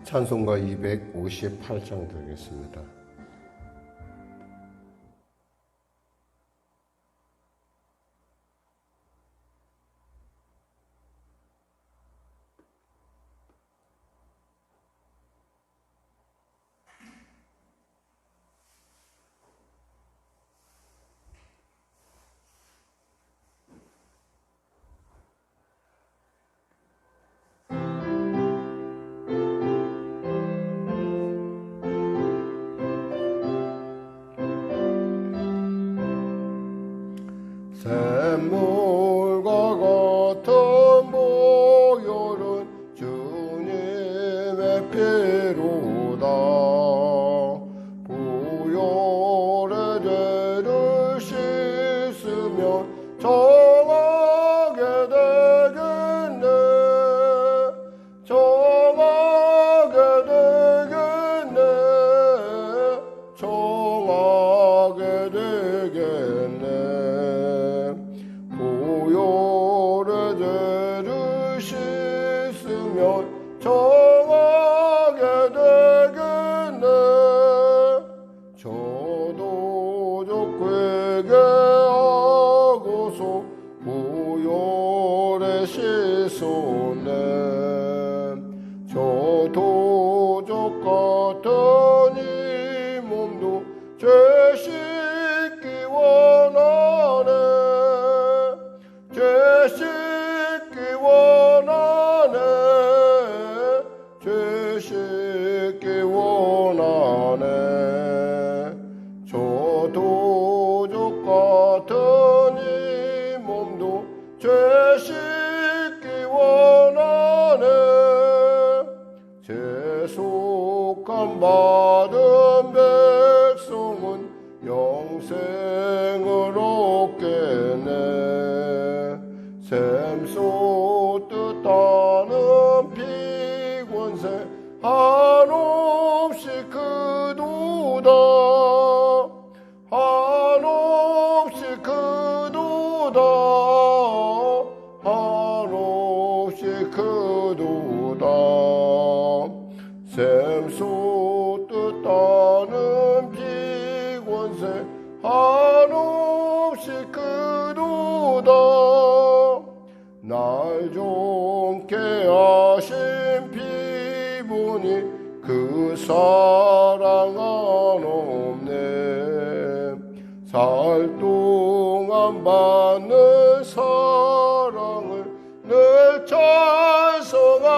찬송가 258장 드리겠습니다. 샘물과 같은 보혈은 주님의 피로다. 보혈의 죄를 씻으면 정하게 되겠네. 정하게 되겠네. 정하게 되겠네. 보혈의 죄를 씻으면 정하게 되겠네. 저도적 회개하고서 보혈에 씻었네. 저도적 같은 이 몸도 죄 씻기 원하네. 죄 씻기 원하네. 죄 씻기 원하네. 저도적 같은 이 몸도 죄 씻기 원하네. 죄속함 받은 백성은 영생을 얻겠네. 샘솟듯 따는 피권세 한없이 크도다. 한없이 크도다. 한없이 크도다. 샘솟듯 따는 피권세 한없이 크도다. 날 좋게 하신 피부니 그 사랑 한없네. 살 동안 받는 사랑을 늘 찬송하겠네.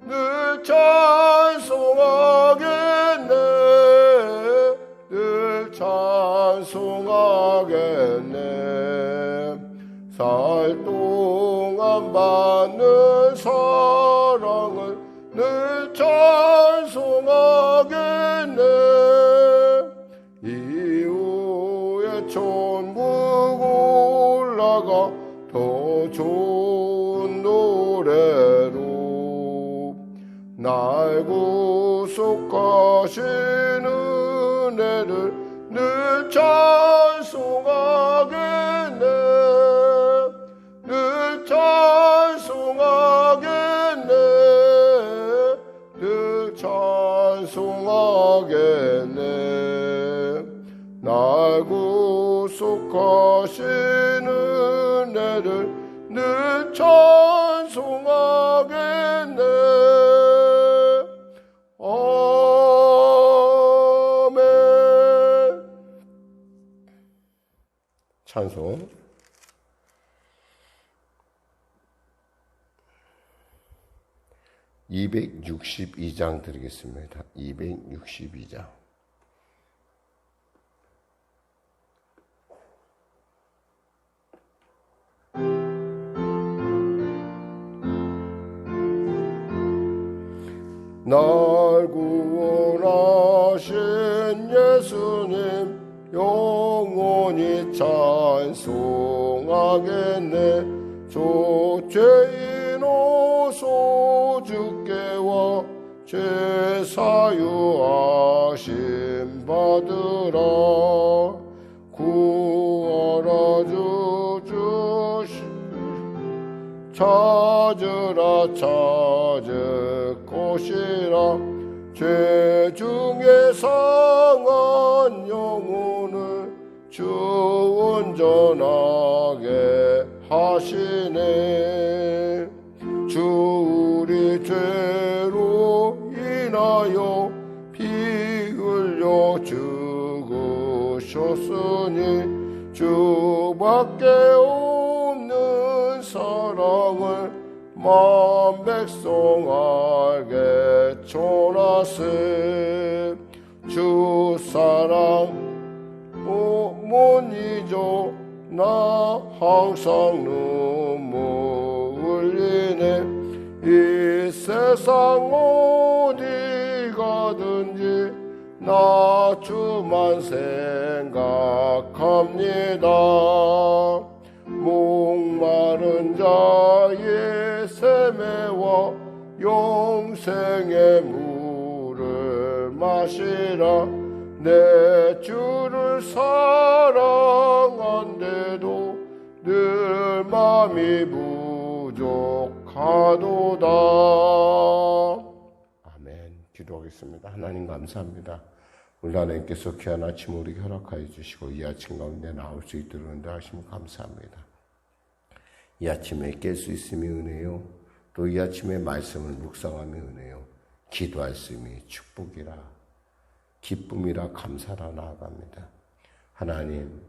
늘 찬송하겠네. 늘 찬송하겠네. 살 동안 받는 사랑을 늘 찬송하겠네. 이후에 천국 올라가 더 좋은 노래로 날 구속하신 은혜를 늘 찬송하겠네. 늘 찬송하겠네. 늘 찬송하겠네. 날 구속하신 은혜를 늘 찬송하겠네. 아멘. 찬송. (262장) 드리겠습니다. 262장. 날 구원하신 예수님 영원히 찬송하겠네. 저 죄인 오소 주께와 죄 사유하심 받으라. 구하라 주 주시 참 찾으라 찾을 것이라. 죄 중에 상한 영혼을 주 온전하게 하시네. 주 우리 죄로 인하여 피 흘려 죽으셨으니 주밖에 없는 사랑을 만 백성 알게 전하세. 주 사랑 못 잊어 나 항상 눈물 흘리네. 이 세상 어디 가든지 나 주만 생각합니다. 목마른 자의 샘에와 영생의 물을 마시라. 내 주를 사랑한데도 늘 마음이 부족하도다. 아멘. 기도하겠습니다. 하나님 감사합니다. 오늘 하나님께서 귀한 아침 우리에게 허락하여 주시고 이 아침 가운데 나올 수 있도록 인도하시면 감사합니다. 이 아침에 깰 수 있음이 은혜요, 또 이 아침에 말씀을 묵상하며 은혜요, 기도할 수 있음이 축복이라 기쁨이라 감사라 나아갑니다. 하나님,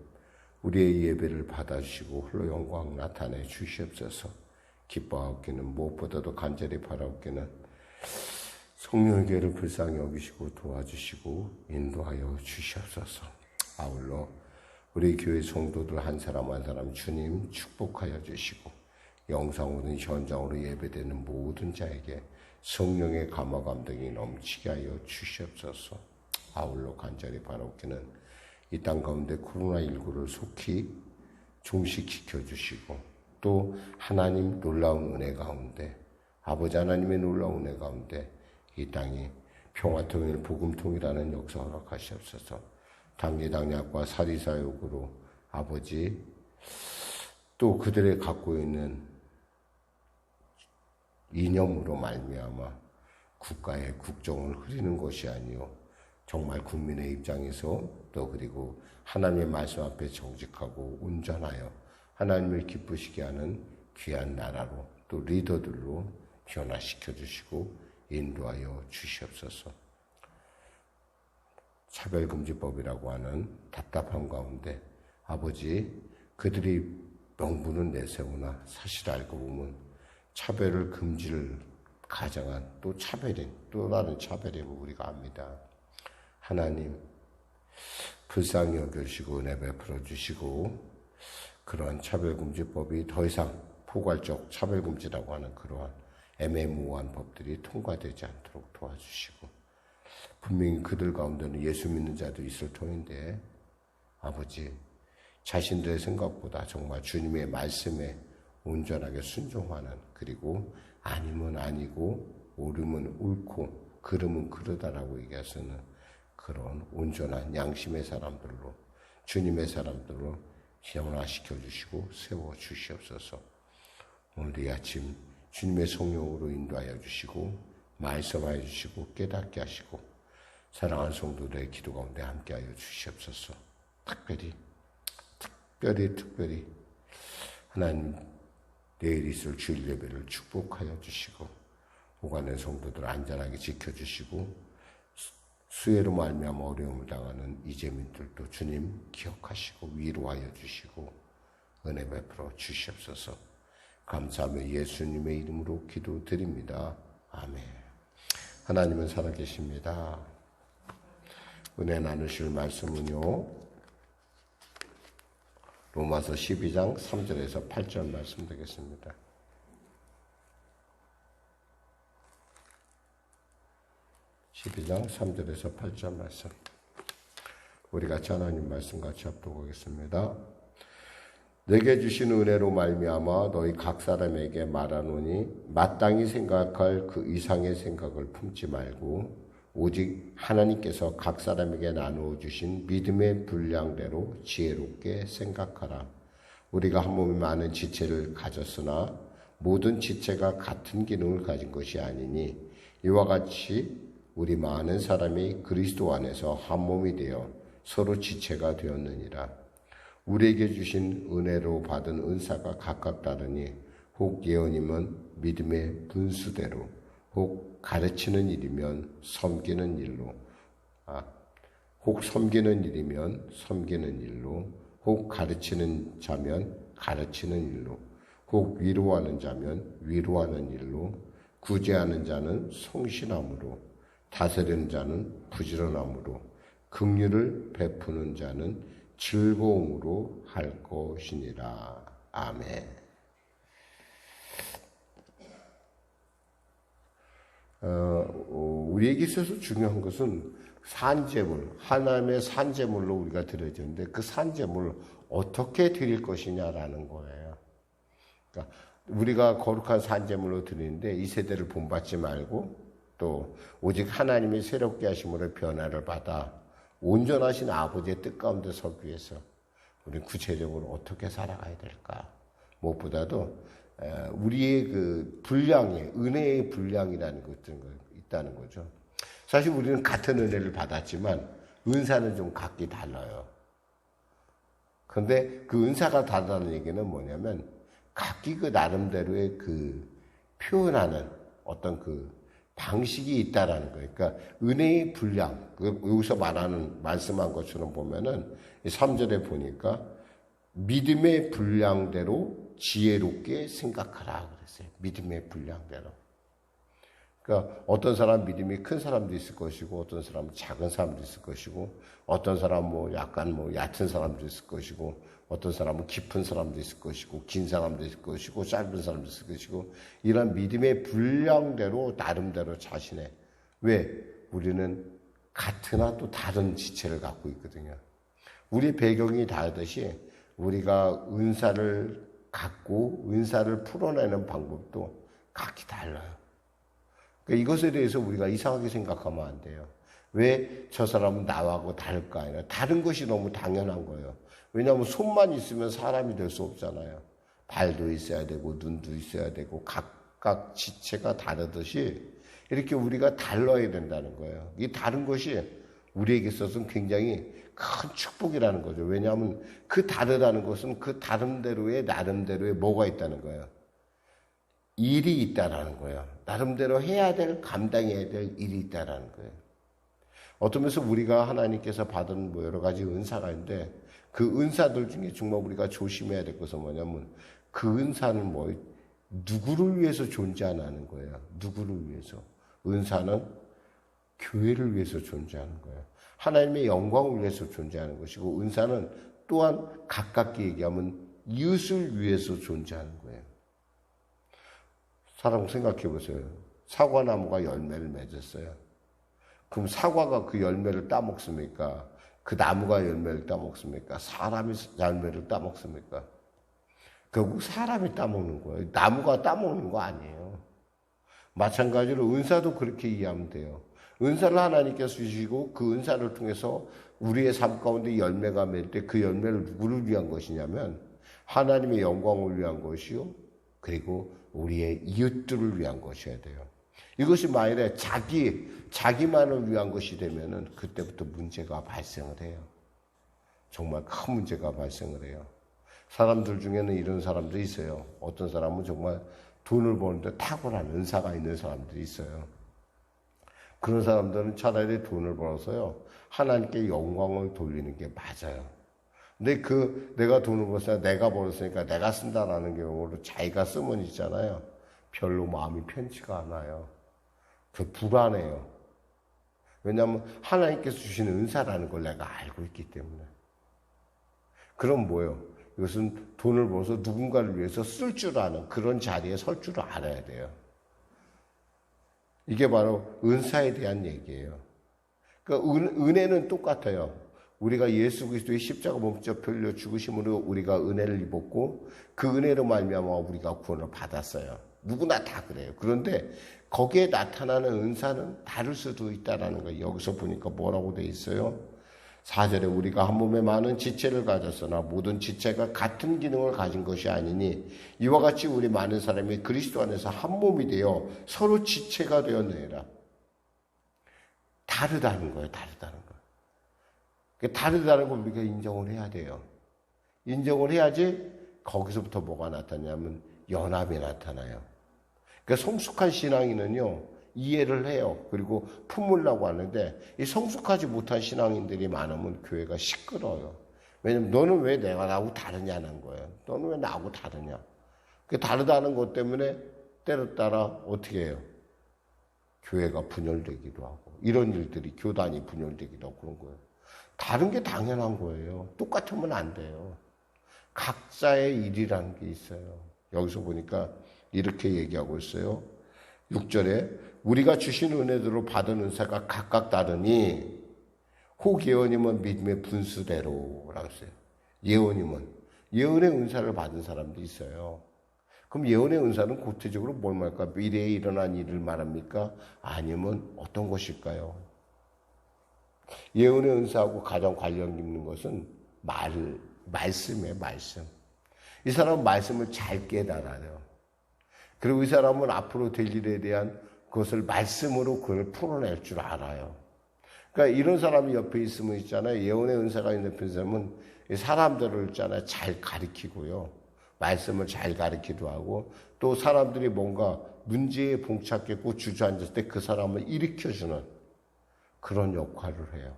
우리의 예배를 받아주시고 홀로 영광 나타내 주시옵소서. 기뻐하옵기는 무엇보다도 간절히 바라옵기는 성령의 교회를 불쌍히 여기시고 도와주시고 인도하여 주시옵소서. 아울러 우리 교회 성도들 한 사람 한 사람 주님 축복하여 주시고 영상으로든 현장으로 예배되는 모든 자에게 성령의 감화 감동이 넘치게 하여 주시옵소서. 아울러 간절히 바라옵기는 이 땅 가운데 코로나19를 속히 종식시켜 주시고 또 하나님 놀라운 은혜 가운데, 아버지 하나님의 놀라운 은혜 가운데 이 땅이 평화통일 복음통일하는 역사 허락하시옵소서. 당리당략과 사리사욕으로 아버지 또 그들의 갖고 있는 이념으로 말미암아 국가의 국정을 흐리는 것이 아니요 정말 국민의 입장에서 또 그리고 하나님의 말씀 앞에 정직하고 온전하여 하나님을 기쁘시게 하는 귀한 나라로 또 리더들로 변화시켜 주시고 인도하여 주시옵소서. 차별금지법이라고 하는 답답함 가운데 아버지 그들이 명분은 내세우나 사실 알고 보면 차별을 금지를 가정한 또 차별인 또 다른 차별임을 우리가 압니다. 하나님 불쌍히 여겨주시고 은혜 베풀어 주시고 그러한 차별금지법이 더 이상 포괄적 차별금지라고 하는 그러한 애매모호한 법들이 통과되지 않도록 도와주시고 분명히 그들 가운데는 예수 믿는 자도 있을 터인데 아버지 자신들의 생각보다 정말 주님의 말씀에 온전하게 순종하는 그리고 아니면 아니고 옳으면 옳고 그름은 그러다라고 얘기하시는 그런 온전한 양심의 사람들로 주님의 사람들로 변화시켜 주시고 세워 주시옵소서. 오늘 이 아침 주님의 성령으로 인도하여 주시고 말씀하여 주시고 깨닫게 하시고 사랑하는 성도들의 기도 가운데 함께하여 주시옵소서. 특별히 하나님 내일 있을 주일 예배를 축복하여 주시고 오가는 성도들 안전하게 지켜주시고 수혜로 말미암아 어려움을 당하는 이재민들도 주님 기억하시고 위로하여 주시고 은혜 베풀어 주시옵소서. 감사하며 예수님의 이름으로 기도드립니다. 아멘. 하나님은 살아계십니다. 은혜 나누실 말씀은요 로마서 12장 3절에서 8절 말씀 되겠습니다. 12장 3절에서 8절 말씀 우리 같이 하나님 말씀 같이 합독하겠습니다. 내게 주신 은혜로 말미암아 너희 각 사람에게 말하노니 마땅히 생각할 그 이상의 생각을 품지 말고 오직 하나님께서 각 사람에게 나누어 주신 믿음의 분량대로 지혜롭게 생각하라. 우리가 한 몸에 많은 지체를 가졌으나 모든 지체가 같은 기능을 가진 것이 아니니 이와 같이 우리 많은 사람이 그리스도 안에서 한 몸이 되어 서로 지체가 되었느니라. 우리에게 주신 은혜로 받은 은사가 각각 다르니 혹 예언이면 믿음의 분수대로, 혹 가르치는 일이면 섬기는 일로, 혹 섬기는 일이면 섬기는 일로, 혹 가르치는 자면 가르치는 일로, 혹 위로하는 자면 위로하는 일로, 구제하는 자는 성실함으로, 다스리는 자는 부지런함으로, 긍휼을 베푸는 자는 즐거움으로 할 것이니라. 아멘. 우리에게 있어서 중요한 것은 산제물, 하나님의 산제물로 우리가 드려지는데 그 산제물을 어떻게 드릴 것이냐라는 거예요. 그러니까 우리가 거룩한 산제물로 드리는데 이 세대를 본받지 말고 또 오직 하나님의 새롭게 하심으로 변화를 받아 온전하신 아버지의 뜻 가운데 서기 위해서 우리는 구체적으로 어떻게 살아가야 될까? 무엇보다도 우리의 그 분량이, 은혜의 분량이라는 것들이 있다는 거죠. 사실 우리는 같은 은혜를 받았지만 은사는 좀 각기 달라요. 그런데 그 은사가 다르다는 얘기는 뭐냐면 각기 그 나름대로의 그 표현하는 어떤 그 방식이 있다라는 거예요. 그러니까 은혜의 분량, 여기서 말씀한 것처럼 보면은 3절에 보니까 믿음의 분량대로 지혜롭게 생각하라 그랬어요. 믿음의 분량대로. 그러니까 어떤 사람 믿음이 큰 사람도 있을 것이고, 어떤 사람은 작은 사람도 있을 것이고, 어떤 사람은 약간 얕은 사람도 있을 것이고, 어떤 사람은 깊은 사람도 있을 것이고, 긴 사람도 있을 것이고, 짧은 사람도 있을 것이고, 이런 믿음의 분량대로 나름대로 자신의, 왜? 우리는 같으나 또 다른 지체를 갖고 있거든요. 우리 배경이 다르듯이 우리가 은사를 갖고 은사를 풀어내는 방법도 각기 달라요. 그러니까 이것에 대해서 우리가 이상하게 생각하면 안 돼요. 왜 저 사람은 나하고 다를까? 아니라 다른 것이 너무 당연한 거예요. 왜냐하면 손만 있으면 사람이 될 수 없잖아요. 발도 있어야 되고 눈도 있어야 되고 각각 지체가 다르듯이 이렇게 우리가 달라야 된다는 거예요. 이 다른 것이 우리에게 있어서는 굉장히 큰 축복이라는 거죠. 왜냐하면 그 다르다는 것은 그 다른대로의 나름대로의 뭐가 있다는 거예요. 일이 있다라는 거예요. 나름대로 해야 될, 감당해야 될 일이 있다라는 거예요. 어떤 면에서 우리가 하나님께서 받은 여러 가지 은사가 있는데 그 은사들 중에 정말 우리가 조심해야 될 것은 뭐냐면 그 은사는 누구를 위해서 존재하는 거예요. 누구를 위해서. 은사는 교회를 위해서 존재하는 거예요. 하나님의 영광을 위해서 존재하는 것이고 은사는 또한 가깝게 얘기하면 이웃을 위해서 존재하는 거예요. 사람 생각해 보세요. 사과나무가 열매를 맺었어요. 그럼 사과가 그 열매를 따먹습니까? 그 나무가 열매를 따먹습니까? 사람이 열매를 따먹습니까? 결국 사람이 따먹는 거예요. 나무가 따먹는 거 아니에요. 마찬가지로 은사도 그렇게 이해하면 돼요. 은사를 하나님께서 주시고 그 은사를 통해서 우리의 삶 가운데 열매가 맺을 때 그 열매를 누구를 위한 것이냐면 하나님의 영광을 위한 것이요. 그리고 우리의 이웃들을 위한 것이어야 돼요. 이것이 만일에 자기만을 위한 것이 되면은 그때부터 문제가 발생을 해요. 정말 큰 문제가 발생을 해요. 사람들 중에는 이런 사람들이 있어요. 어떤 사람은 정말 돈을 버는데 탁월한 은사가 있는 사람들이 있어요. 그런 사람들은 차라리 돈을 벌어서요. 하나님께 영광을 돌리는 게 맞아요. 근데 내가 돈을 벌었으니까 내가 벌었으니까 내가 쓴다라는 경우로 자기가 쓰면 있잖아요. 별로 마음이 편치가 않아요. 불안해요. 왜냐하면 하나님께서 주시는 은사라는 걸 내가 알고 있기 때문에. 그럼 뭐예요? 이것은 돈을 벌어서 누군가를 위해서 쓸 줄 아는 그런 자리에 설 줄 알아야 돼요. 이게 바로 은사에 대한 얘기예요. 그러니까 은혜는 똑같아요. 우리가 예수 그리스도의 십자가 몸접 흘려 죽으심으로 우리가 은혜를 입었고 그 은혜로 말미암아 우리가 구원을 받았어요. 누구나 다 그래요. 그런데 거기에 나타나는 은사는 다를 수도 있다라는 거예요. 여기서 보니까 뭐라고 돼 있어요? 4절에 우리가 한 몸에 많은 지체를 가졌으나 모든 지체가 같은 기능을 가진 것이 아니니 이와 같이 우리 많은 사람이 그리스도 안에서 한 몸이 되어 서로 지체가 되었느니라. 다르다는 거예요. 다르다는 거. 다르다는 걸 우리가 인정을 해야 돼요. 인정을 해야지 거기서부터 뭐가 나타나냐면 연합이 나타나요. 그러니까 성숙한 신앙인은요. 이해를 해요. 그리고 품으려고 하는데 이 성숙하지 못한 신앙인들이 많으면 교회가 시끄러워요. 왜냐면 너는 왜 내가 나하고 다르냐는 거예요. 너는 왜 나하고 다르냐. 그 다르다는 것 때문에 때로 따라 어떻게 해요? 교회가 분열되기도 하고 이런 일들이 교단이 분열되기도 하고 그런 거예요. 다른 게 당연한 거예요. 똑같으면 안 돼요. 각자의 일이라는 게 있어요. 여기서 보니까 이렇게 얘기하고 있어요. 6절에 우리가 주신 은혜대로 받은 은사가 각각 다르니 혹 예언님은 믿음의 분수대로 라고 했어요. 예언님은 예언의 은사를 받은 사람도 있어요. 그럼 예언의 은사는 구체적으로 뭘 말할까? 미래에 일어난 일을 말합니까? 아니면 어떤 것일까요? 예언의 은사하고 가장 관련 있는 것은 말씀이에요. 말씀. 이 사람은 말씀을 잘 깨달아요. 그리고 이 사람은 앞으로 될 일에 대한 그것을 말씀으로 그걸 풀어낼 줄 알아요. 그러니까 이런 사람이 옆에 있으면 있잖아요. 예언의 은사가 있는 옆에 사람은 사람들을 있잖아요. 잘 가르치고요. 말씀을 잘 가르치기도 하고 또 사람들이 뭔가 문제에 봉착했고 주저앉았을 때 그 사람을 일으켜주는 그런 역할을 해요.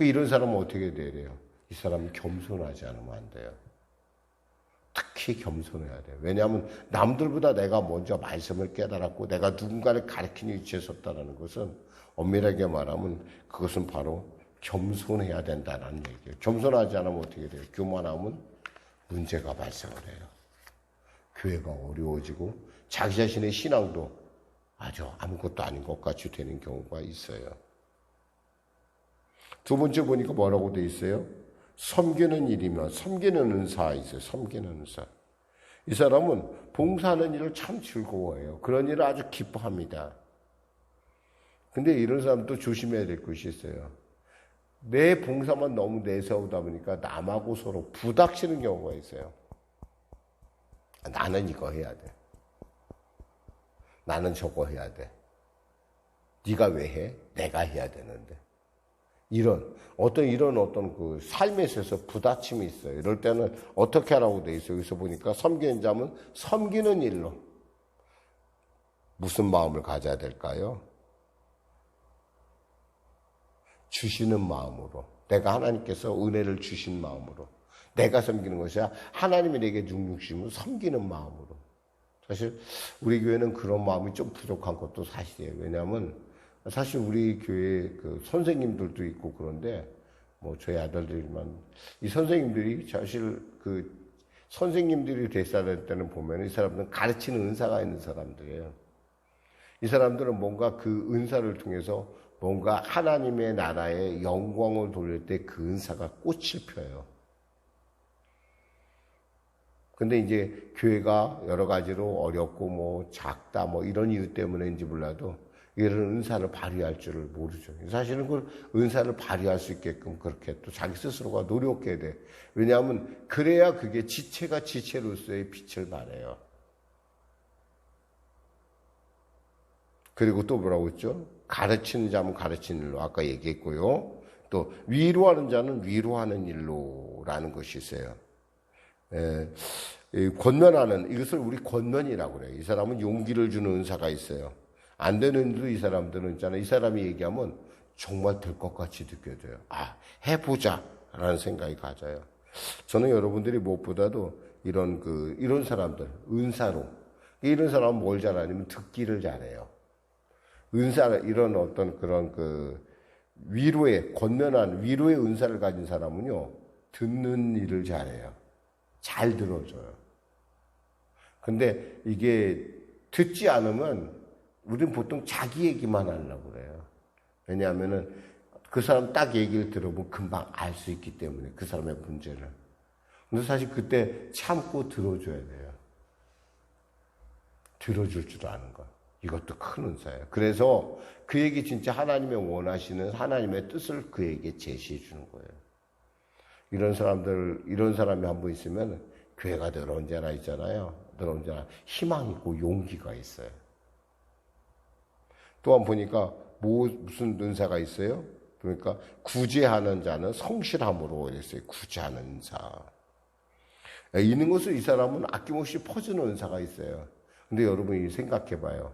이런 사람은 어떻게 돼야 돼요? 이 사람은 겸손하지 않으면 안 돼요. 특히 겸손해야 돼요. 왜냐하면 남들보다 내가 먼저 말씀을 깨달았고 내가 누군가를 가르치는 위치에 섰다는 것은 엄밀하게 말하면 그것은 바로 겸손해야 된다는 얘기예요. 겸손하지 않으면 어떻게 돼요? 교만하면 문제가 발생을 해요. 교회가 어려워지고 자기 자신의 신앙도 아주 아무것도 아닌 것 같이 되는 경우가 있어요. 두 번째 보니까 뭐라고 돼 있어요? 섬기는 일이면 섬기는 은사 있어요. 섬기는 은사. 이 사람은 봉사하는 일을 참 즐거워해요. 그런 일을 아주 기뻐합니다. 근데 이런 사람도 조심해야 될 것이 있어요. 내 봉사만 너무 내세우다 보니까 남하고 서로 부닥치는 경우가 있어요. 나는 이거 해야 돼. 나는 저거 해야 돼. 네가 왜 해? 내가 해야 되는데. 이런 어떤 그 삶에 있어서 부딪힘이 있어요. 이럴 때는 어떻게 하라고 돼 있어요? 여기서 보니까 섬기는 자는 섬기는 일로 무슨 마음을 가져야 될까요? 주시는 마음으로. 내가 하나님께서 은혜를 주신 마음으로. 내가 섬기는 것이 아니라 하나님이 내게 능력 주시면 섬기는 마음으로. 사실 우리 교회는 그런 마음이 좀 부족한 것도 사실이에요. 왜냐하면 사실 우리 교회 그 선생님들도 있고 그런데 뭐 저희 아들들이지만 이 선생님들이 사실 그 선생님들이 됐을 때는 보면 이 사람들은 가르치는 은사가 있는 사람들이에요. 이 사람들은 뭔가 그 은사를 통해서 뭔가 하나님의 나라에 영광을 돌릴 때 그 은사가 꽃을 펴요. 근데 이제 교회가 여러 가지로 어렵고 뭐 작다 뭐 이런 이유 때문에인지 몰라도 이런 은사를 발휘할 줄을 모르죠. 사실은 그 은사를 발휘할 수 있게끔 그렇게 또 자기 스스로가 노력해야 돼. 왜냐하면 그래야 그게 지체가 지체로서의 빛을 발해요. 그리고 또 뭐라고 했죠? 가르치는 자면 가르치는 일로 아까 얘기했고요. 또 위로하는 자는 위로하는 일로라는 것이 있어요. 권면하는 이것을 우리 권면이라고 그래요. 이 사람은 용기를 주는 은사가 있어요. 안 되는 일도 이 사람들은 있잖아요. 이 사람이 얘기하면 정말 될 것 같이 느껴져요. 아, 해보자 라는 생각이 가져요. 저는 여러분들이 무엇보다도 이런 사람들, 은사로 이런 사람은 뭘 잘하냐면 듣기를 잘해요. 이런 어떤 그런 위로의 위로의 은사를 가진 사람은요, 듣는 일을 잘해요. 잘 들어줘요. 근데 이게 듣지 않으면 우리는 보통 자기 얘기만 하려고 그래요. 왜냐하면은 그 사람 딱 얘기를 들어보면 금방 알 수 있기 때문에 그 사람의 문제를. 근데 사실 그때 참고 들어줘야 돼요. 들어줄 줄 아는 거. 이것도 큰 은사예요. 그래서 그에게 진짜 하나님의 원하시는 하나님의 뜻을 그에게 제시해 주는 거예요. 이런 사람이 한 분 있으면 교회가 늘 언제나 있잖아요. 늘 언제나 희망 있고 용기가 있어요. 또한 보니까 무슨 은사가 있어요? 그러니까 구제하는 자는 성실함으로 이랬어요. 구제하는 은사. 있는 것을 이 사람은 아낌없이 퍼주는 은사가 있어요. 근데 여러분이 생각해 봐요.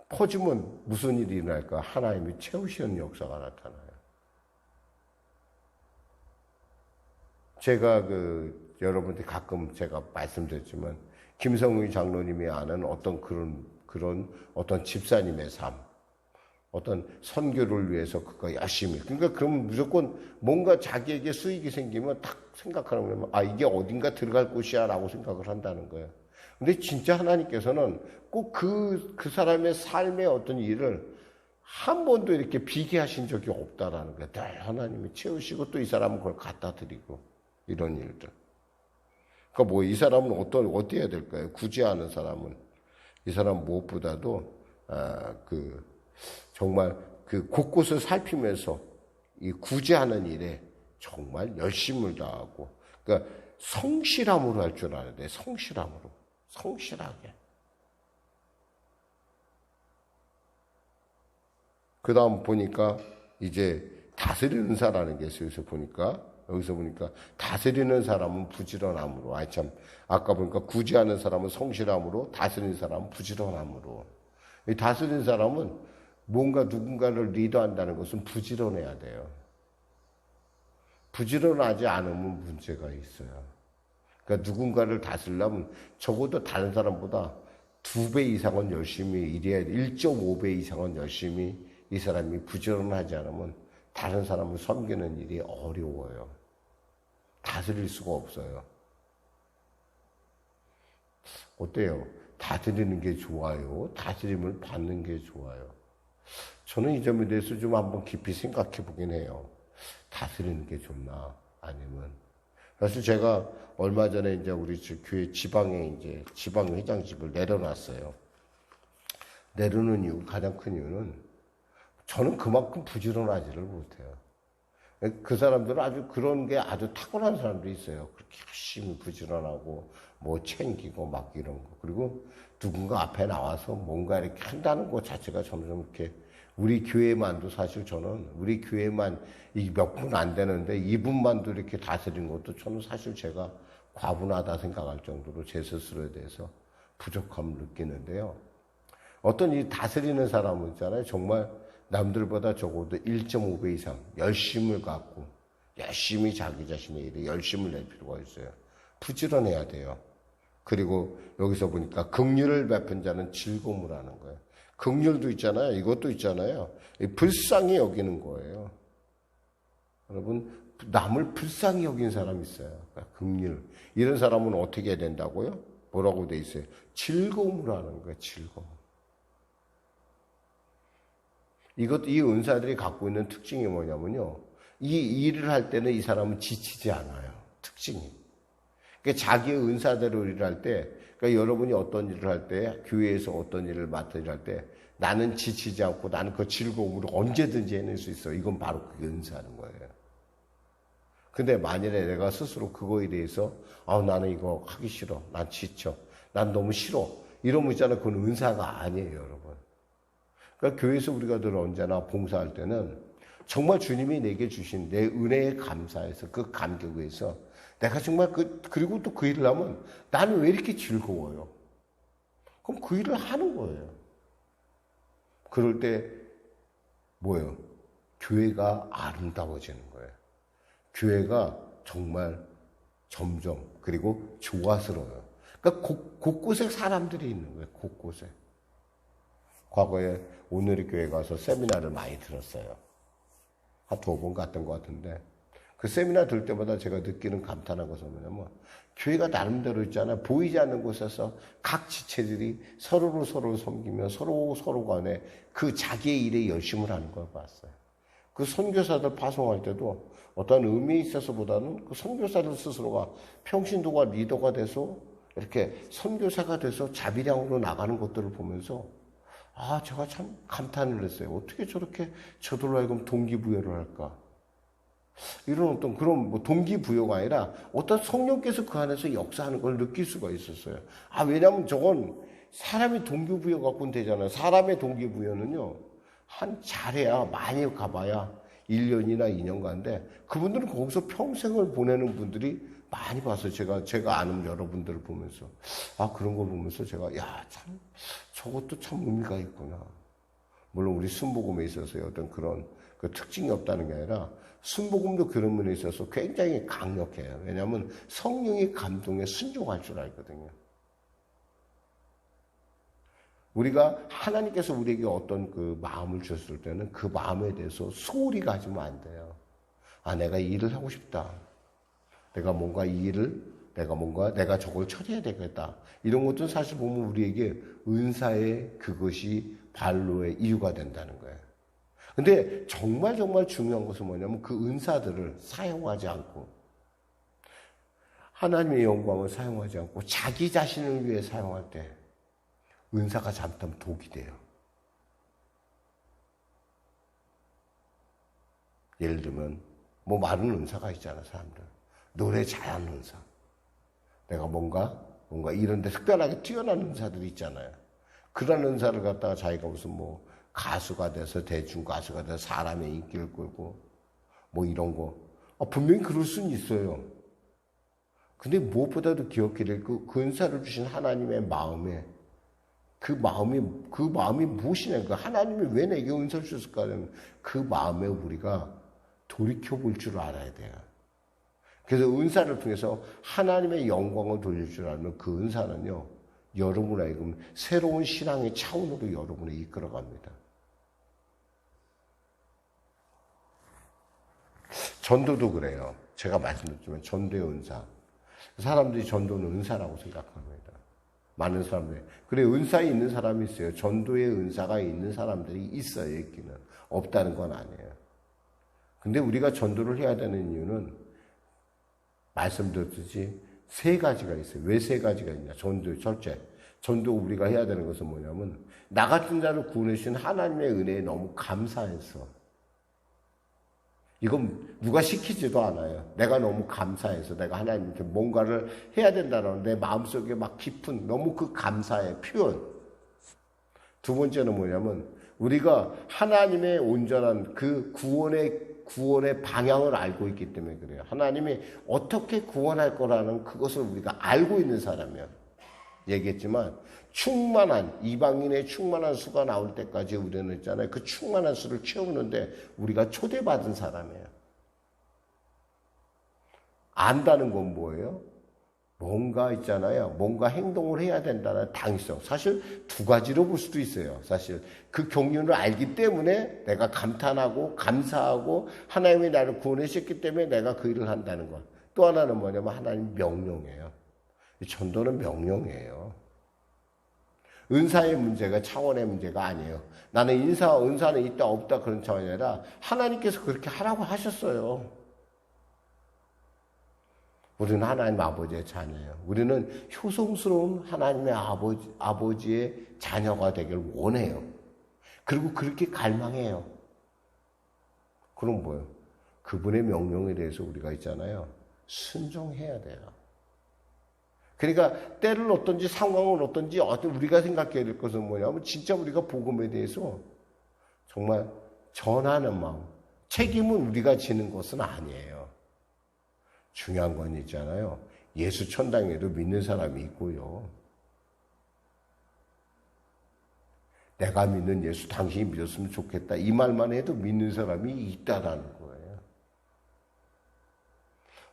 퍼주면 무슨 일이 일어날까? 하나님이 채우시는 역사가 나타나요. 제가 여러분한테 가끔 제가 말씀드렸지만 김성의 장로님이 아는 어떤 그런 어떤 집사님의 삶, 어떤 선교를 위해서 그거 열심히. 그러니까 그럼 무조건 뭔가 자기에게 수익이 생기면 딱 생각하는 거예요. 아, 이게 어딘가 들어갈 곳이야라고 생각을 한다는 거예요. 근데 진짜 하나님께서는 꼭 그 사람의 삶의 어떤 일을 한 번도 이렇게 비교하신 적이 없다라는 거예요. 늘 하나님이 채우시고 또 이 사람은 그걸 갖다 드리고 이런 일들. 그러니까 이 사람은 어떻게 해야 될까요? 구제하는 사람은 이 사람 무엇보다도 정말 곳곳을 살피면서 이 구제하는 일에 정말 열심을 다하고, 그러니까 성실함으로 할 줄 알아야 돼. 성실하게. 그 다음 보니까 이제 다스리는 사라는 게 있어요. 여기서 보니까 다스리는 사람은 부지런함으로. 아까 보니까 구제하는 사람은 성실함으로, 다스리는 사람은 부지런함으로. 이 다스리는 사람은 뭔가 누군가를 리더한다는 것은 부지런해야 돼요. 부지런하지 않으면 문제가 있어요. 그러니까 누군가를 다스리려면 적어도 다른 사람보다 2배 이상은 열심히 일해야 돼. 1.5배 이상은 열심히 이 사람이 부지런하지 않으면 다른 사람을 섬기는 일이 어려워요. 다스릴 수가 없어요. 어때요? 다스리는 게 좋아요? 다스림을 받는 게 좋아요? 저는 이 점에 대해서 좀 한번 깊이 생각해 보긴 해요. 다스리는 게 좋나? 아니면. 사실 제가 얼마 전에 이제 우리 교회 지방 회장직을 내려놨어요. 내려놓은 이유, 가장 큰 이유는 저는 그만큼 부지런하지를 못해요. 그 사람들은 아주 그런 게 아주 탁월한 사람들이 있어요. 그렇게 열심히 부지런하고 챙기고 막 이런 거. 그리고 누군가 앞에 나와서 뭔가 이렇게 한다는 것 자체가 점점 이렇게 우리 교회만도 사실 저는 우리 교회만 몇 분 안 되는데 이분만도 이렇게 다스리는 것도 저는 사실 제가 과분하다 생각할 정도로 제 스스로에 대해서 부족함을 느끼는데요. 어떤 이 다스리는 사람은 있잖아요. 정말 남들보다 적어도 1.5배 이상 열심을 갖고 열심히 자기 자신의 일에 열심을 낼 필요가 있어요. 부지런해야 돼요. 그리고 여기서 보니까 긍휼을 베푼 자는 즐거움을 하는 거예요. 긍휼도 있잖아요. 이것도 있잖아요. 불쌍히 여기는 거예요. 여러분, 남을 불쌍히 여긴 사람이 있어요. 그러니까 긍휼. 이런 사람은 어떻게 해야 된다고요? 뭐라고 돼 있어요? 즐거움을 하는 거예요. 즐거움. 이 은사들이 갖고 있는 특징이 뭐냐면요. 이 일을 할 때는 이 사람은 지치지 않아요. 특징이. 그러니까 자기의 은사대로 일을 할 때, 그러니까 여러분이 어떤 일을 할 때, 교회에서 어떤 일을 맡아 일을 할 때, 나는 지치지 않고 나는 그 즐거움으로 언제든지 해낼 수 있어. 이건 바로 그게 은사하는 거예요. 근데 만일에 내가 스스로 그거에 대해서, 나는 이거 하기 싫어. 난 지쳐. 난 너무 싫어. 이러면 있잖아요. 그건 은사가 아니에요, 여러분. 그러니까 교회에서 우리가 늘 언제나 봉사할 때는 정말 주님이 내게 주신 내 은혜에 감사해서 그 감격에서 내가 정말 그리고 또 그 일을 하면 나는 왜 이렇게 즐거워요? 그럼 그 일을 하는 거예요. 그럴 때 뭐예요? 교회가 아름다워지는 거예요. 교회가 정말 점점 그리고 좋아스러워요. 그러니까 곳곳에 사람들이 있는 거예요. 곳곳에. 과거에 오늘의 교회 가서 세미나를 많이 들었어요. 한 2번 갔던 것 같은데 그 세미나 들 때마다 제가 느끼는 감탄한 것은 뭐냐면 교회가 나름대로 있잖아요. 보이지 않는 곳에서 각 지체들이 서로 섬기며 서로 간에 그 자기의 일에 열심을 하는 걸 봤어요. 그 선교사들 파송할 때도 어떤 의미에 있어서보다는 그 선교사들 스스로가 평신도가 리더가 돼서 이렇게 선교사가 돼서 자비량으로 나가는 것들을 보면서 제가 참 감탄을 했어요. 어떻게 저렇게 저들로 하여금 동기부여를 할까? 이런 어떤 그런 뭐 동기부여가 아니라 어떤 성령께서 그 안에서 역사하는 걸 느낄 수가 있었어요. 왜냐하면 저건 사람이 동기부여 갖고는 되잖아요. 사람의 동기부여는요, 잘해야, 많이 가봐야 1년이나 2년간인데, 그분들은 거기서 평생을 보내는 분들이 많이 봤어요. 제가 아는 여러분들을 보면서. 그런 걸 보면서 제가, 참, 저것도 참 의미가 있구나. 물론 우리 순복음에 있어서의 어떤 그런 그 특징이 없다는 게 아니라, 순복음도 그런 면에 있어서 굉장히 강력해요. 왜냐하면 성령의 감동에 순종할 줄 알거든요. 우리가 하나님께서 우리에게 어떤 그 마음을 주셨을 때는 그 마음에 대해서 소홀히 가지면 안 돼요. 내가 이 일을 하고 싶다. 내가 뭔가 이 일을, 내가 저걸 처리해야 되겠다. 이런 것도 사실 보면 우리에게 은사의 그것이 발로의 이유가 된다는 거예요. 근데 정말 중요한 것은 뭐냐면 그 은사들을 사용하지 않고 하나님의 영광을 사용하지 않고 자기 자신을 위해 사용할 때 은사가 잘못하면 독이 돼요. 예를 들면 뭐 많은 은사가 있잖아, 사람들. 노래 잘하는 은사. 내가 뭔가 이런 데 특별하게 뛰어난 은사들이 있잖아요. 그런 은사를 갖다가 자기가 무슨 뭐 가수가 돼서 대중 가수가 돼서 사람의 인기를 끌고 뭐 이런 거. 분명히 그럴 수는 있어요. 근데 무엇보다도 기억해야 그 은사를 주신 하나님의 마음에 그 마음이 무엇이냐? 그 하나님이 왜 내게 은사를 주셨을까? 하면 그 마음에 우리가 돌이켜볼 줄 알아야 돼요. 그래서 은사를 통해서 하나님의 영광을 돌릴 줄 알면 그 은사는요, 여러분 하여금 새로운 신앙의 차원으로 여러분을 이끌어갑니다. 전도도 그래요. 제가 말씀드렸지만 전도의 은사. 사람들이 전도는 은사라고 생각합니다. 많은 사람들이. 그래, 은사에 있는 사람이 있어요. 전도의 은사가 있는 사람들이 있어요, 있기는. 없다는 건 아니에요. 근데 우리가 전도를 해야 되는 이유는 말씀드렸듯이 세 가지가 있어요. 왜 세 가지가 있냐? 첫째. 전도 우리가 해야 되는 것은 뭐냐면 나 같은 자를 구원해 주신 하나님의 은혜에 너무 감사해서 이건 누가 시키지도 않아요. 내가 너무 감사해서 내가 하나님께 뭔가를 해야 된다는 내 마음속에 막 깊은 너무 그 감사의 표현. 두 번째는 뭐냐면 우리가 하나님의 온전한 그 구원의 방향을 알고 있기 때문에 그래요. 하나님이 어떻게 구원할 거라는 그것을 우리가 알고 있는 사람이야. 얘기했지만 이방인의 충만한 수가 나올 때까지 우리는 있잖아요. 그 충만한 수를 채우는데 우리가 초대받은 사람이에요. 안다는 건 뭐예요? 뭔가 있잖아요. 뭔가 행동을 해야 된다는 당위성. 사실 두 가지로 볼 수도 있어요. 사실 그 경륜을 알기 때문에 내가 감탄하고 감사하고 하나님이 나를 구원해 주셨기 때문에 내가 그 일을 한다는 것. 또 하나는 뭐냐면 하나님 명령이에요. 전도는 명령이에요. 은사의 문제가 차원의 문제가 아니에요. 나는 은사는 있다 없다 그런 차원이 아니라 하나님께서 그렇게 하라고 하셨어요. 우리는 하나님 아버지의 자녀예요. 우리는 효성스러운 하나님의 아버지의 자녀가 되길 원해요. 그리고 그렇게 갈망해요. 그럼 뭐예요? 그분의 명령에 대해서 우리가 있잖아요. 순종해야 돼요. 그러니까 때를 어떤지 상황은 어떤지 우리가 생각해야 될 것은 뭐냐면 진짜 우리가 복음에 대해서 정말 전하는 마음, 책임은 우리가 지는 것은 아니에요. 중요한 건 있잖아요. 예수 천당에도 믿는 사람이 있고요. 내가 믿는 예수 당신이 믿었으면 좋겠다. 이 말만 해도 믿는 사람이 있다라는 거예요.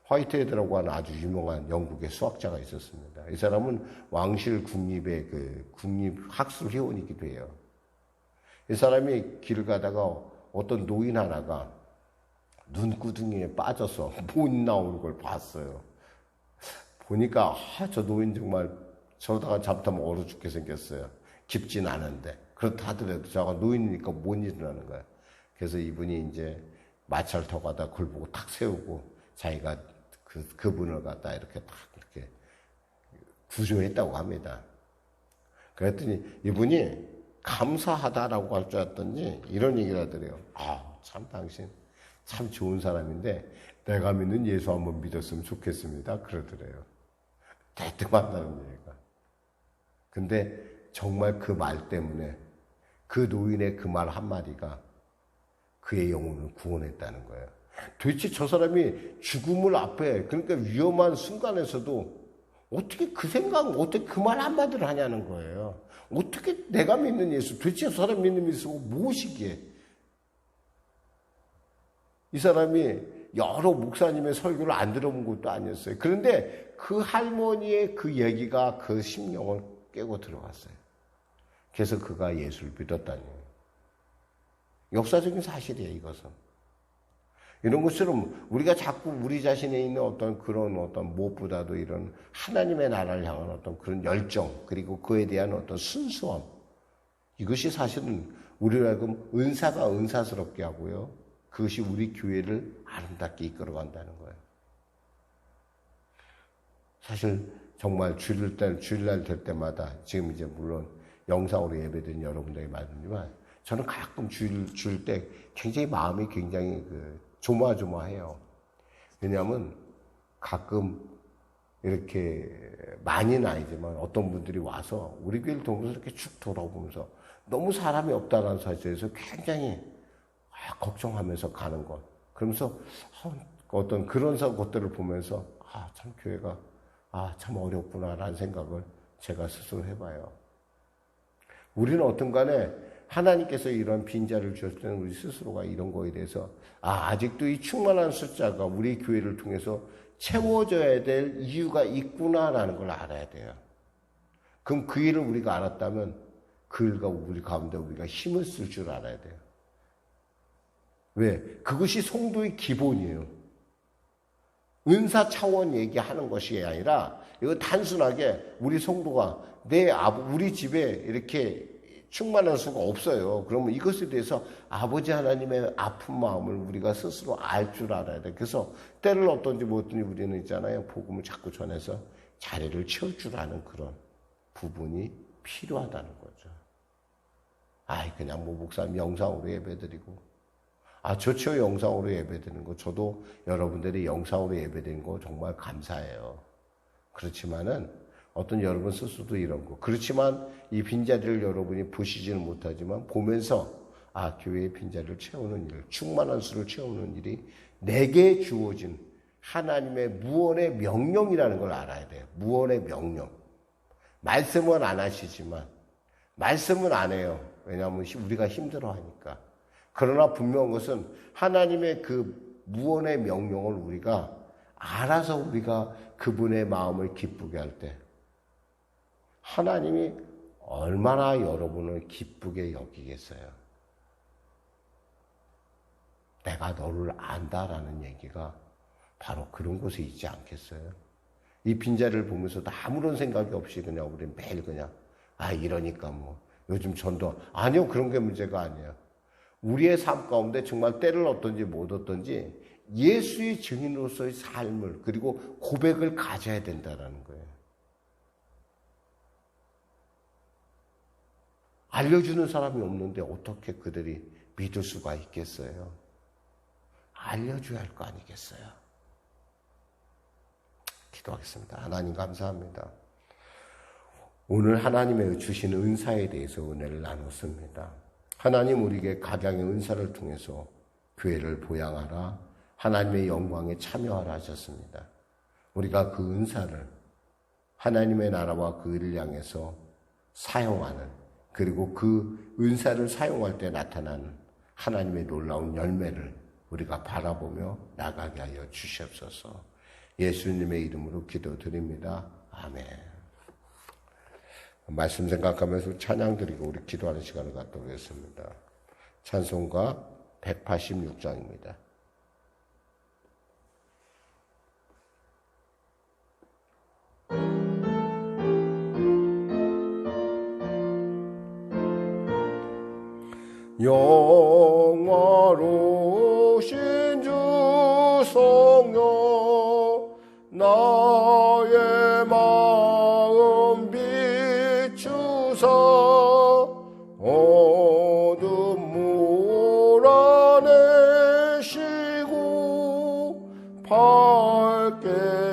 화이트헤드라고 하는 아주 유명한 영국의 수학자가 있었습니다. 이 사람은 왕실 국립의 국립학술 회원이기도 해요. 이 사람이 길을 가다가 어떤 노인 하나가 눈구덩이에 빠져서 못 나오는 걸 봤어요. 보니까 저 노인 정말 저러다가 잘못하면 얼어 죽게 생겼어요. 깊진 않은데. 그렇다 하더라도 저가 노인이니까 못 일어나는 거예요. 그래서 이분이 이제 마차를 타고 가다 그걸 보고 탁 세우고 자기가 그분을 갖다 이렇게 구조했다고 합니다. 그랬더니 이분이 감사하다라고 할 줄 알았더니 이런 얘기를 하더래요. 참 당신 참 좋은 사람인데 내가 믿는 예수 한번 믿었으면 좋겠습니다. 그러더래요. 대뜸한다는 얘기가. 근데 정말 그 말 때문에 그 노인의 그 말 한마디가 그의 영혼을 구원했다는 거예요. 도대체 저 사람이 죽음을 앞에, 그러니까 위험한 순간에서도 어떻게 그 생각, 어떻게 그 말 한마디를 하냐는 거예요. 어떻게 내가 믿는 예수, 도대체 저 사람 믿는 예수가 무엇이기에? 이 사람이 여러 목사님의 설교를 안 들어본 것도 아니었어요. 그런데 그 할머니의 그 얘기가 그 심령을 깨고 들어갔어요. 그래서 그가 예수를 믿었다니. 역사적인 사실이에요, 이것은. 이런 것처럼 우리가 자꾸 우리 자신에 있는 어떤 그런 어떤 무엇보다도 이런 하나님의 나라를 향한 어떤 그런 열정, 그리고 그에 대한 어떤 순수함, 이것이 사실은 우리로 하여금 은사가 은사스럽게 하고요. 그것이 우리 교회를 아름답게 이끌어간다는 거예요. 사실 정말 주일날 될 때마다 지금 이제 물론 영상으로 예배드린 여러분들에게 말하지만 저는 가끔 주일 때 굉장히 마음이 굉장히 조마조마해요. 왜냐하면 가끔 이렇게 많이는 아니지만 어떤 분들이 와서 우리 교회를 통해서 이렇게 쭉 돌아보면서 너무 사람이 없다는 사실에서 굉장히 걱정하면서 가는 것. 그러면서 어떤 그런 것들을 보면서 참 교회가 참 어렵구나라는 생각을 제가 스스로 해봐요. 우리는 어떤 간에 하나님께서 이런 빈자를 주셨을 때는 우리 스스로가 이런 거에 대해서 아직도 이 충만한 숫자가 우리 교회를 통해서 채워져야 될 이유가 있구나라는 걸 알아야 돼요. 그럼 그 일을 우리가 알았다면 그 일과 우리 가운데 우리가 힘을 쓸 줄 알아야 돼요. 왜? 그것이 성도의 기본이에요. 은사 차원 얘기하는 것이 아니라 이거 단순하게 우리 성도가 우리 집에 이렇게 충만할 수가 없어요. 그러면 이것에 대해서 아버지 하나님의 아픈 마음을 우리가 스스로 알 줄 알아야 돼. 그래서 때를 어떤지 뭐든지 우리는 있잖아요. 복음을 자꾸 전해서 자리를 채울 줄 아는 그런 부분이 필요하다는 거죠. 그냥 목사님 영상으로 예배드리고. 좋죠. 영상으로 예배드리는 거. 저도 여러분들이 영상으로 예배드리는 거 정말 감사해요. 그렇지만은 어떤 여러분 스스로도 이런 거. 그렇지만 이 빈자리를 여러분이 보시지는 못하지만 보면서 교회의 빈자리를 채우는 일, 충만한 수를 채우는 일이 내게 주어진 하나님의 무언의 명령이라는 걸 알아야 돼요. 무언의 명령. 말씀은 안 하시지만 말씀은 안 해요. 왜냐하면 우리가 힘들어하니까. 그러나 분명한 것은 하나님의 그 무언의 명령을 우리가 알아서 우리가 그분의 마음을 기쁘게 할 때 하나님이 얼마나 여러분을 기쁘게 여기겠어요. 내가 너를 안다라는 얘기가 바로 그런 곳에 있지 않겠어요? 이 빈자리를 보면서도 아무런 생각이 없이 그냥 우리 매일 그냥 이러니까 요즘 전도 아니요, 그런 게 문제가 아니에요. 우리의 삶 가운데 정말 때를 얻든지 못 얻든지 예수의 증인으로서의 삶을 그리고 고백을 가져야 된다는 거예요. 알려주는 사람이 없는데 어떻게 그들이 믿을 수가 있겠어요? 알려줘야 할 거 아니겠어요? 기도하겠습니다. 하나님 감사합니다. 오늘 하나님의 주시는 은사에 대해서 은혜를 나눴습니다. 하나님 우리에게 각양의 은사를 통해서 교회를 보양하라, 하나님의 영광에 참여하라 하셨습니다. 우리가 그 은사를 하나님의 나라와 그 일을 향해서 사용하는, 그리고 그 은사를 사용할 때 나타나는 하나님의 놀라운 열매를 우리가 바라보며 나가게 하여 주시옵소서. 예수님의 이름으로 기도드립니다. 아멘. 말씀 생각하면서 찬양 드리고 우리 기도하는 시간을 갖도록 하겠습니다. 찬송가 186장입니다. 영화로우신 주 성령 나의 마음 비추사 어둠 몰아내시고 밝게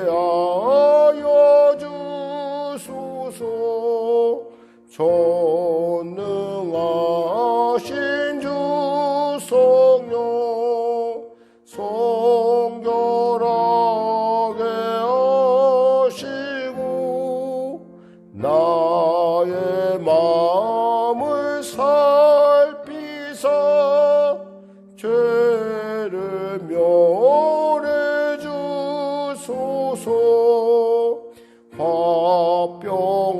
하여 주소서. 전능하신 주 성령 성결하게 하시고 나의 마음을 살피사 죄를 멸해 주소서.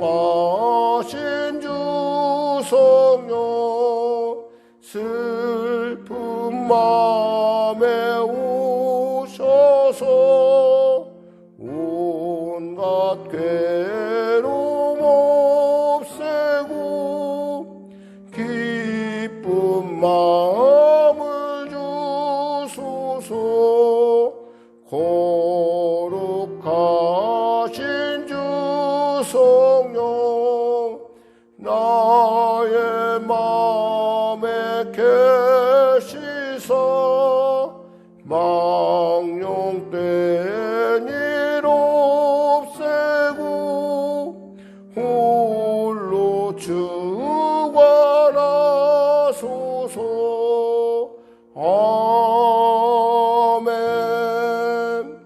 화평하신 주 성령 슬픈 맘에 오셔서 온갖 괴로움 없애고 기쁜 마음을 주소서. 거룩하신 주 성령 나의 맘에 계시사 망령된 일 없애고 홀로 주관하소서. 아멘.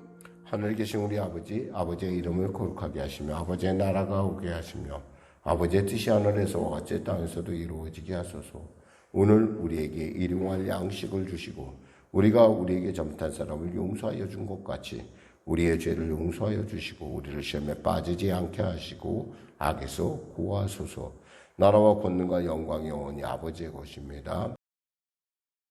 하늘에 계신 우리 아버지, 아버지의 이름을 거룩하게 하시며 아버지의 나라가 오게 하시며 아버지의 뜻이 하늘에서와 같이 땅에서도 이루어지게 하소서. 오늘 우리에게 일용할 양식을 주시고 우리가 우리에게 잘못한 사람을 용서하여 준 것 같이 우리의 죄를 용서하여 주시고 우리를 시험에 빠지지 않게 하시고 악에서 구하소서. 나라와 권능과 영광이 영원히 아버지의 것입니다.